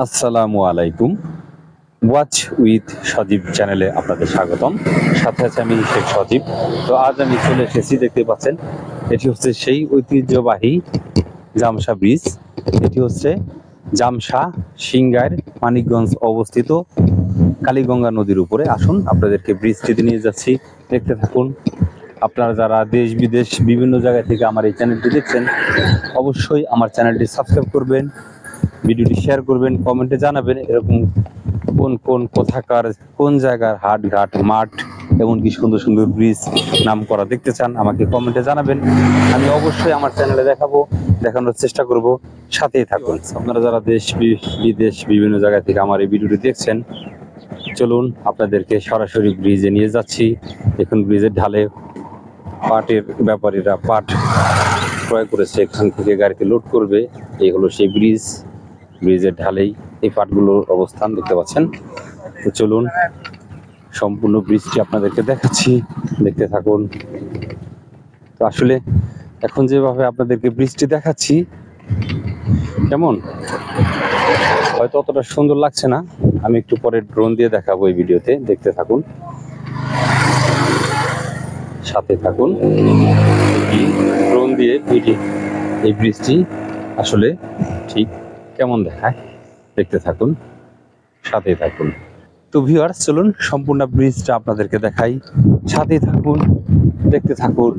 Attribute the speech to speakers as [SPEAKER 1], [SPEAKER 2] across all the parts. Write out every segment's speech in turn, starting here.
[SPEAKER 1] আসসালামু আলাইকুম। Watch with সজীব চ্যানেলে আপনাদের স্বাগতম। সাথে আছে আমি শেখ সজীব। তো আজ আমি চলে এসেছি, দেখতে পাচ্ছেন এটি হচ্ছে সেই ঐতিহ্যবাহী জামসা ব্রিজ। এটি হচ্ছে জামসা সিংগাইর মানিকগঞ্জ অবস্থিত কালীগঙ্গা নদীর উপরে। আসুন আপনাদেরকে ব্রিজটিতে নিয়ে যাচ্ছি, দেখতে থাকুন। আপনারা যারা দেশ বিদেশ বিভিন্ন জায়গা থেকে আমার এই চ্যানেলটি দেখছেন, অবশ্যই আমার চ্যানেলটি সাবস্ক্রাইব করবেন, ভিডিওটি শেয়ার করবেন, কমেন্টে জানাবেন এরকম কোন কোন কোথাকার কোন জায়গার হাট ঘাট মাঠ এমনকি সুন্দর সুন্দর ব্রিজ নাম করা দেখতে চান, আমাকে কমেন্টে জানাবেন। আমি অবশ্যই আমার চ্যানেলে দেখানোর চেষ্টা করব। সাথেই থাকুন। আপনারা যারা দেশ বিদেশ বিভিন্ন জায়গা থেকে আমার এই ভিডিওটি দেখছেন, চলুন আপনাদেরকে সরাসরি ব্রিজে নিয়ে যাচ্ছি। এখন ব্রিজের ঢালে পাটের ব্যাপারীরা পাট ক্রয় করেছে, এখান থেকে গাড়িতে লোড করবে। এই হলো সেই ব্রিজ। ব্রিজের ঢালেই এই পাটগুলোর অবস্থান দেখতে পাচ্ছেন। তো চলুন সম্পূর্ণ ব্রিজটি আপনাদেরকে দেখাচ্ছি, দেখতে থাকুন। তো আসলে এখন যেভাবে আপনাদেরকে ব্রিজটি দেখাচ্ছি, কেমন হয়তো অতটা সুন্দর লাগছে না। আমি একটু পরে ড্রোন দিয়ে দেখাবো এই ভিডিওতে, দেখতে থাকুন, সাথে থাকুন। ড্রোন দিয়ে এই ব্রিজটি আসলে ঠিক কেমন দেখায় দেখতে থাকুন, সাথেই থাকুন। তো ভিউয়ার্স, চলুন সম্পূর্ণ ব্রিজটা আপনাদেরকে দেখাই, সাথেই থাকুন, দেখতে থাকুন।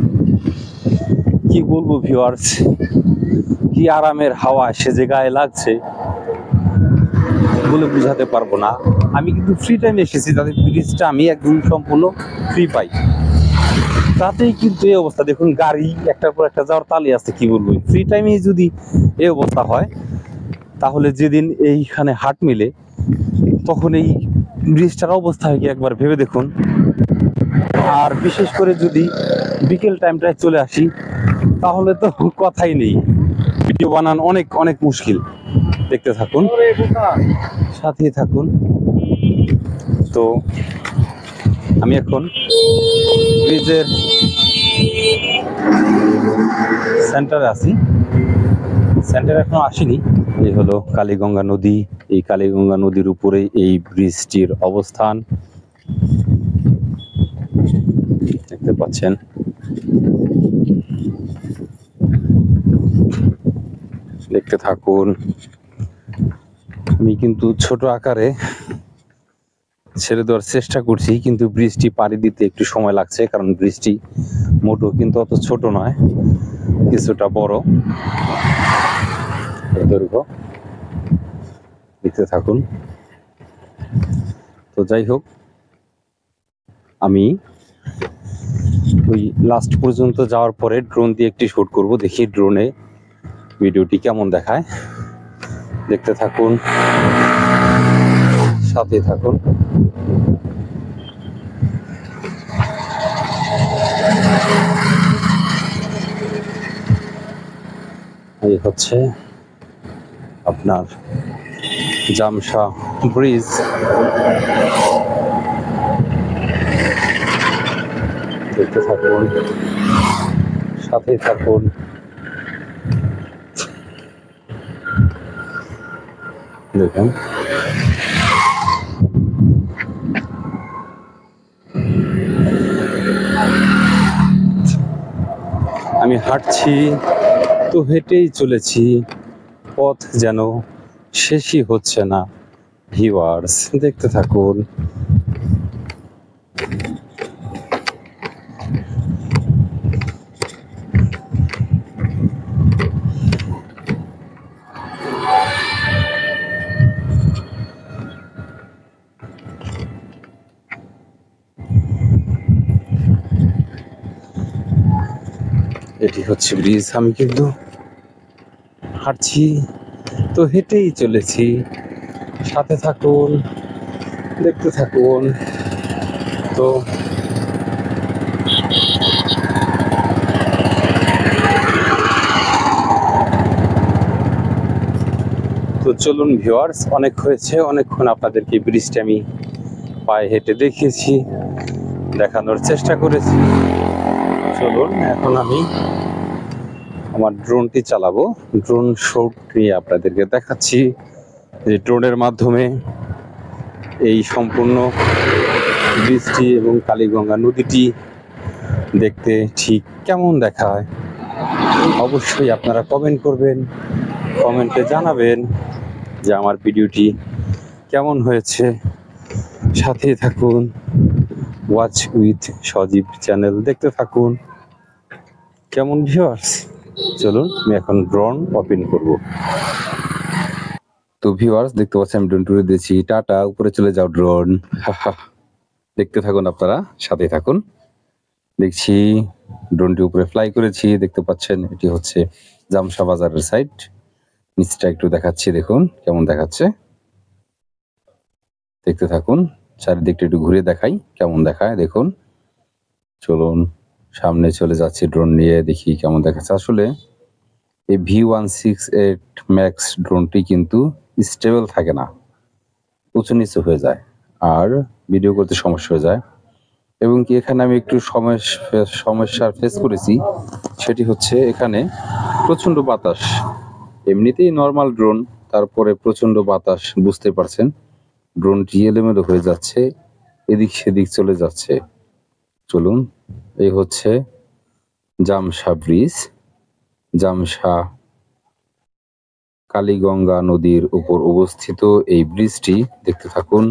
[SPEAKER 1] কি বলবো ভিউয়ার্স, কি আরামের হাওয়া সে যে গায়ে লাগছে বলে বুঝাতে পারবো না। আমি কিন্তু ফ্রি টাইমে এসেছি, তাদের ব্রিজটা আমি একদম সম্পূর্ণ ফ্রি পাই, তাতেই কিন্তু এই অবস্থা। দেখুন গাড়ি একটার পর একটা যাওয়ার তালি আছে। কি বলবো, ফ্রি টাইমে যদি এই অবস্থা হয়, তাহলে যেদিন এইখানে হাট মিলে তখন এই ব্রিজটার অবস্থা হয় কি একবার ভেবে দেখুন। আর বিশেষ করে যদি বিকেল টাইমটায় চলে আসি, তাহলে তো কথাই নেই, ভিডিও বানানো অনেক অনেক মুশকিল। দেখতে থাকুন, সাথেই থাকুন। তো আমি এখন ব্রিজের সেন্টারে আছি, সেন্টারে এখনো আসিনি। এই হলো কালীগঙ্গা নদী। এই কালীগঙ্গা নদীর উপরে এই ব্রিজটির অবস্থান, দেখতে পাচ্ছেন। দেখতে থাকুন। আমি কিন্তু ছোট আকারে ছেড়ে দেওয়ার চেষ্টা করছি, কিন্তু ব্রিজটি পাড়ি দিতে একটু সময় লাগছে, কারণ ব্রিজটি মোটো কিন্তু অত ছোট নয়, কিছুটা বড় দৈর্ঘ্য। দেখতে থাকুন। তো যাই হোক, আমি ওই লাস্ট পর্যন্ত যাওয়ার পরে ড্রোন দিয়ে একটি শুট করব, দেখি ড্রোনে ভিডিওটি কেমন দেখায়। দেখতে থাকুন, সাথে থাকুন। এই হচ্ছে আপনার জামসা ব্রিজ। দেখতে থাকুন, সাথে থাকুন। দেখুন আমি হাঁটছি তো হেঁটেই চলেছি, পথ যেন শেষই হচ্ছে না। ভিউয়ার্স, দেখতে থাকুন। এটি হচ্ছে ব্রিজ। আমি কিন্তু হাঁটছি তো হেঁটেই চলেছি, সাথে থাকুন, দেখতে থাকুন। তো তো চলুন ভিউয়ার্স, অনেক হয়েছে, অনেকক্ষণ আপনাদেরকে ব্রিজটা আমি পায়ে হেঁটে দেখিয়েছি, দেখানোর চেষ্টা করেছি। চলুন এখন আমি আমার ড্রোনটি চালাবো, ড্রোন শট নিয়ে আপনাদেরকে দেখাচ্ছি। যে ড্রোনের মাধ্যমে এই সম্পূর্ণ বৃষ্টি এবং কালীগঙ্গা নদীটি দেখতে ঠিক কেমন দেখায় অবশ্যই আপনারা কমেন্ট করবেন, কমেন্টে জানাবেন যে আমার ভিডিওটি কেমন হয়েছে। সাথে থাকুন, ওয়াচ উইথ সজীব চ্যানেল দেখতে থাকুন। কেমন ভিউয়ার্স, চলুন আমি এখন ড্রোন ওপেন করব। তো ভিউয়ার্স দেখতে পাচ্ছেন আমি ড্রোন টুরে দিয়েছি, টাটা, উপরে চলে যাও ড্রোন। দেখতে থাকুন আপনারা, সাথে থাকুন। দেখছি ড্রোনটি উপরে ফ্লাই করেছি, দেখতে পাচ্ছেন এটি হচ্ছে জামশা বাজারের সাইড। নিচটা একটু দেখাচ্ছি, দেখুন কেমন দেখাচ্ছে। দেখতে থাকুন, চারিদিকটা একটু ঘুরে দেখাই কেমন দেখায় দেখুন। চলুন সামনে চলে যাচ্ছি ড্রোন নিয়ে, দেখি কেমন দেখাচ্ছে। আসলে এই V168 ম্যাক্স ড্রোনটি কিন্তু স্টেবল থাকে না, উঁচু নিচু হয়ে যায় আর ভিডিও করতে সমস্যা হয়ে যায়। এবং কি এখানে আমি একটু সমস্যার ফেস করেছি, সেটি হচ্ছে এখানে প্রচণ্ড বাতাস। এমনিতেই নর্মাল ড্রোন, তারপরে প্রচণ্ড বাতাস, বুঝতে পারছেন ড্রোনটি এলোমেলো হয়ে যাচ্ছে, এদিক সেদিক চলে যাচ্ছে। চলুন, এই হচ্ছে জামশা ব্রিজ, জামশা কালীগঙ্গা নদীর উপর অবস্থিত এই ব্রিজটি দেখতে থাকুন।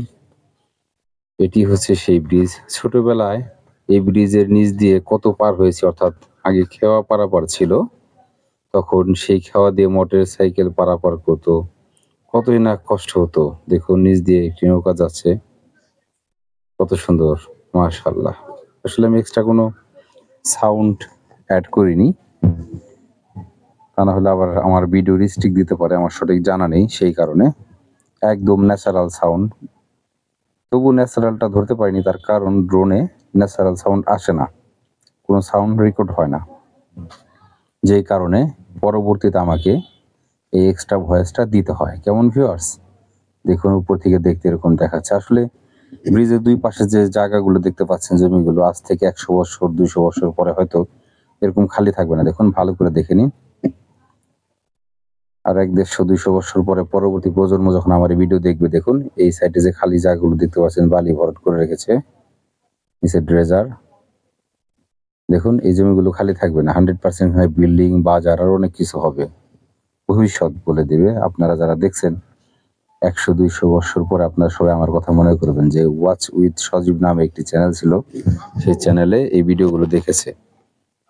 [SPEAKER 1] এটি হচ্ছে সেই ব্রিজ। ছোটবেলায় এই ব্রিজের নিচ দিয়ে কত পার হয়েছে, অর্থাৎ আগে খেওয়া পারাপার ছিল, তখন সেই খেওয়া দিয়ে মোটর সাইকেল পারাপার করতো, কতই না কষ্ট হতো। দেখুন নিচ দিয়ে একটি নৌকা যাচ্ছে, কত সুন্দর, মাশাআল্লাহ। আসলে আমি এক্সট্রা কোনো সাউন্ড অ্যাড করিনি, তা না হলে আবার আমার ভিডিও রিস্ট্রিক দিতে পারে, আমার সঠিক জানা নেই, সেই কারণে একদম ন্যাচারাল সাউন্ড। তবু ন্যাচারালটা ধরতে পারিনি, তার কারণ ড্রোনে ন্যাচারাল সাউন্ড আসে না, কোনো সাউন্ড রেকর্ড হয় না, যেই কারণে পরবর্তীতে আমাকে এই এক্সট্রা ভয়েসটা দিতে হয়। কেমন ভিউয়ার্স, দেখুন উপর থেকে দেখতে এরকম দেখাচ্ছে। আসলে ব্রিজের দুই পাশে যে জায়গাগুলো দেখতে পাচ্ছেন, জমিগুলো, আজ থেকে 100 বছর 200 বছর পরে হয়তো এরকম খালি থাকবে না। দেখুন ভালো করে দেখে নিন, আর 100-150 বছর পরে পরবর্তী প্রজন্ম যখন আমার এই ভিডিও দেখবে, দেখুন এই সাইডে যে খালি জায়গাগুলো দেখতে পাচ্ছেন, বালি ভরাট করে রেখেছে, নিচে ড্রেজার, দেখুন এই জমিগুলো খালি থাকবে না, 100% বিল্ডিং, বাজার আর অনেক কিছু হবে, ভবিষ্যৎ বলে দিবে। আপনারা যারা দেখছেন 100-200 বছর পরে আপনারা সবাই আমার কথা মনে করবেন যে ওয়াচ উইথ সজীব নামে একটি চ্যানেল ছিল, সেই চ্যানেলে এই ভিডিওগুলো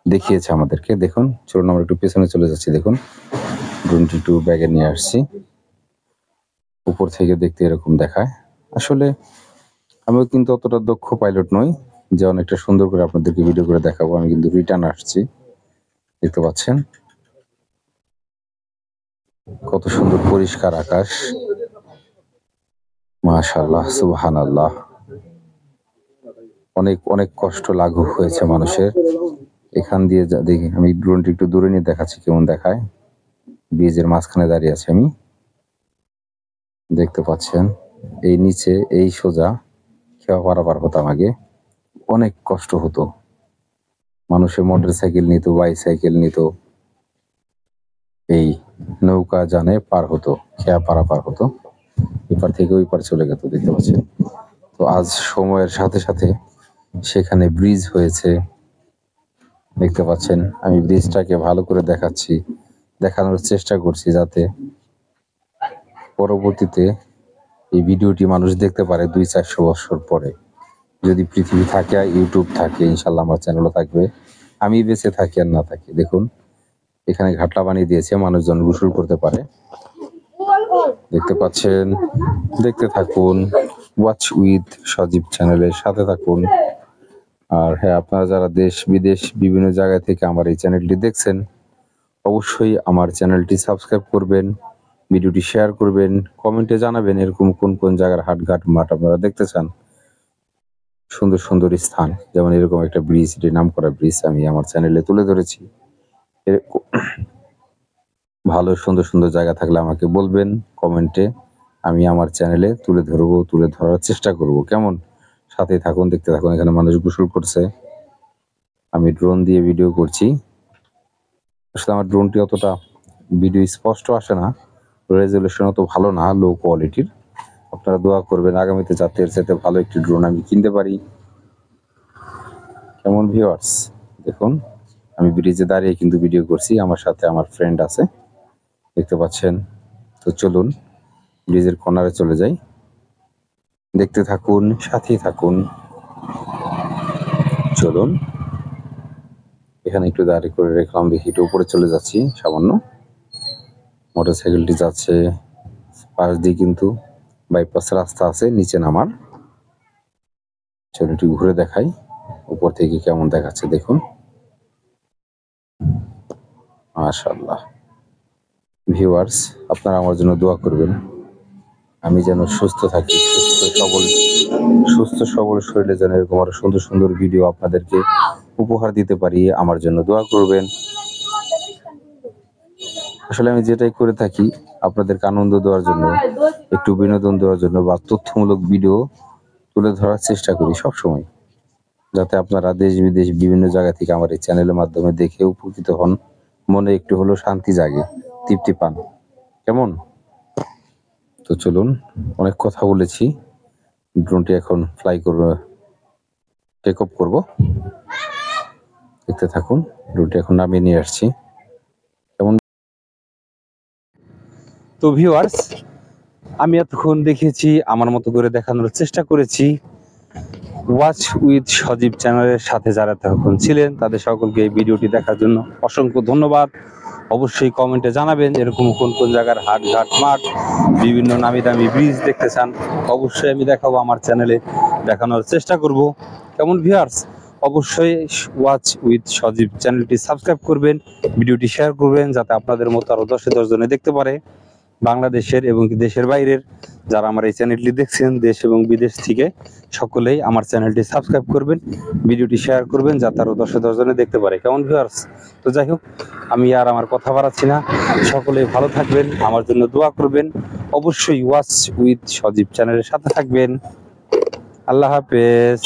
[SPEAKER 1] দেখিয়েছে আমাদেরকে। দেখুন চলুন আমরা একটু পেছনে চলে যাচ্ছি। দেখুন ড্রোনটি একটু ব্যাগে নিয়ে আসছি, উপর থেকে দেখতে এরকম দেখায়। আসলে আমিও কিন্তু অতটা দক্ষ পাইলট নই যে অনেকটা সুন্দর করে আপনাদেরকে ভিডিও করে দেখাবো। আমি কিন্তু রিটার্ন আসছি, দেখতে পাচ্ছেন কত সুন্দর পরিষ্কার আকাশ, মাশাআল্লাহ, সুবহানাল্লাহ। অনেক অনেক কষ্ট লাঘব হয়েছে মানুষের। এখান দিয়ে দেখি, আমি ড্রোনটি একটু দূরে নিয়ে দেখাচ্ছি কেমন দেখায়। ব্রিজের মাঝখানে দাঁড়িয়ে আছি আমি, দেখতে পাচ্ছেন এই নিচে এই সোজা খেওয়া পারাপার হতাম আগে, অনেক কষ্ট হতো। মানুষের মোটর সাইকেল নিত, বাইসাইকেল নিত, এই নৌকা জানে পার হতো, খেয়া পারাপার হতো, এপার থেকে ওই পার চলে যেত, দেখতে পাচ্ছেন। তো আজ সময়ের সাথে সাথে সেখানে ব্রিজ হয়েছে, দেখতে পাচ্ছেন। আমি ব্রিজটাকে ভালো করে দেখানোর চেষ্টা করছি, যাতে পরবর্তীতে এই ভিডিওটি মানুষ দেখতে পারে 200-400 বছর পরে। যদি পৃথিবী থাকে, ইউটিউব থাকে, ইনশাল্লাহ আমার চ্যানেলও থাকবে, আমি বেঁচে থাকি আর না থাকি। দেখুন এখানে ঘাটলা বানিয়ে দিয়েছে, মানুষজন গোসল করতে পারে, দেখতে পাচ্ছেন। দেখতে থাকুন, ওয়াচ উইথ সজীব চ্যানেলের সাথে থাকুন। আর হ্যাঁ, আপনারা যারা দেশ বিদেশ বিভিন্ন জায়গা থেকে আমার এই চ্যানেলটি দেখছেন, অবশ্যই আমার চ্যানেলটি সাবস্ক্রাইব করবেন, ভিডিওটি শেয়ার করবেন, কমেন্টে জানাবেন এরকম কোন কোন জায়গার হাটঘাট মাঠ আপনারা দেখতে চান, সুন্দর সুন্দর স্থান, যেমন এরকম একটা ব্রিজ, এটি নাম করা ব্রিজ আমি আমার চ্যানেলে তুলে ধরেছি। ভালো সুন্দর সুন্দর জায়গা থাকলে আমাকে বলবেন কমেন্টে, আমি আমার চ্যানেলে তুলে ধরার চেষ্টা করব। কেমন, সাথে থাকুন, দেখতে থাকুন। এখানে মানুষ গোসল করছে, আমি ড্রোন দিয়ে ভিডিও করছি। আসলে আমার ড্রোনটি অতটা ভিডিও স্পষ্ট আসে না, রেজলিউশন অত ভালো না, লো কোয়ালিটির। আপনারা দোয়া করবেন আগামীতে যাতে এর সাথে ভালো একটি ড্রোন আমি কিনতে পারি। কেমন ভিউয়ার্স, দেখুন আমি ব্রিজে দাঁড়িয়ে কিন্তু ভিডিও করছি, আমার সাথে আমার ফ্রেন্ড আছে, দেখতে পাচ্ছেন। তো চলুন ব্রিজের কর্নারে চলে যাই, দেখতে থাকুন, সাথেই থাকুন। চলুন এখানে একটু দাঁড়িয়ে করে রেখলাম, দেখি একটু উপরে চলে যাচ্ছি সামান্য। মোটরসাইকেলটি যাচ্ছে পাশ দিয়ে, কিন্তু বাইপাস রাস্তা আছে নিচে নামার। চলুন একটু ঘুরে দেখাই উপর থেকে কেমন দেখাচ্ছে, দেখুন। মাশাআল্লাহ ভিউয়ার্স, আপনারা আমার জন্য দোয়া করবেন, আমি যেন সুস্থ থাকি, সুস্থ সবল শরীরে যেন এরকম আরো সুন্দর সুন্দর ভিডিও আপনাদেরকে উপহার দিতে পারি। আমার জন্য দোয়া করবেন। আসলে আমি যেটাই করে থাকি আপনাদেরকে আনন্দ দেওয়ার জন্য, একটু বিনোদন দেওয়ার জন্য বা তথ্যমূলক ভিডিও তুলে ধরার চেষ্টা করি সবসময়, যাতে আপনারা দেশ বিদেশ বিভিন্ন জায়গা থেকে আমার এই চ্যানেলের মাধ্যমে দেখে উপকৃত হন, মনে একটু হলেও শান্তি জাগে, তৃপ্তি পান। কেমন? তো চলুন, অনেক কথা বলেছি, ড্রোনটি এখন ফ্লাই করবে, টেক অফ করবো, দেখতে থাকুন। ড্রোনটি এখন নামিয়ে নিয়ে আসছি। কেমন? তো ভিউয়ার্স, আমি এতক্ষণ দেখেছি, আমার মতো করে দেখানোর চেষ্টা করেছি। ওয়াচ উইথ সজীব চ্যানেলের সাথে যারা এতক্ষণ ছিলেন তাদের সকলকে এই ভিডিওটি দেখার জন্য অসংখ্য ধন্যবাদ। অবশ্যই কমেন্টে জানাবেন এরকম কোন কোন জায়গার হাট ঘাট মাঠ, বিভিন্ন নামি দামি ব্রিজ দেখতে চান, অবশ্যই আমি দেখাবো, আমার চ্যানেলে দেখানোর চেষ্টা করব। কেমন ভিউয়ার্স, অবশ্যই ওয়াচ উইথ সজীব চ্যানেলটি সাবস্ক্রাইব করবেন, ভিডিওটি শেয়ার করবেন, যাতে আপনাদের মতো আরো 10 জনে দেখতে পারে। বাংলাদেশের এবং দেশের বাইরের যারা আমার এই চ্যানেলটি দেখছেন, দেশ এবং বিদেশ থেকে, সকলেই আমার চ্যানেলটি সাবস্ক্রাইব করবেন, ভিডিওটি শেয়ার করবেন, যাতে আরো 10 জনে দেখতে পারে। কেমন ভিউয়ার্স? তো যাই হোক, আমি আর আমার কথা বাড়াচ্ছি না, সকলেই ভালো থাকবেন, আমার জন্য দোয়া করবেন, অবশ্যই ওয়াচ উইথ সজীব চ্যানেলের সাথে থাকবেন। আল্লাহ হাফেজ।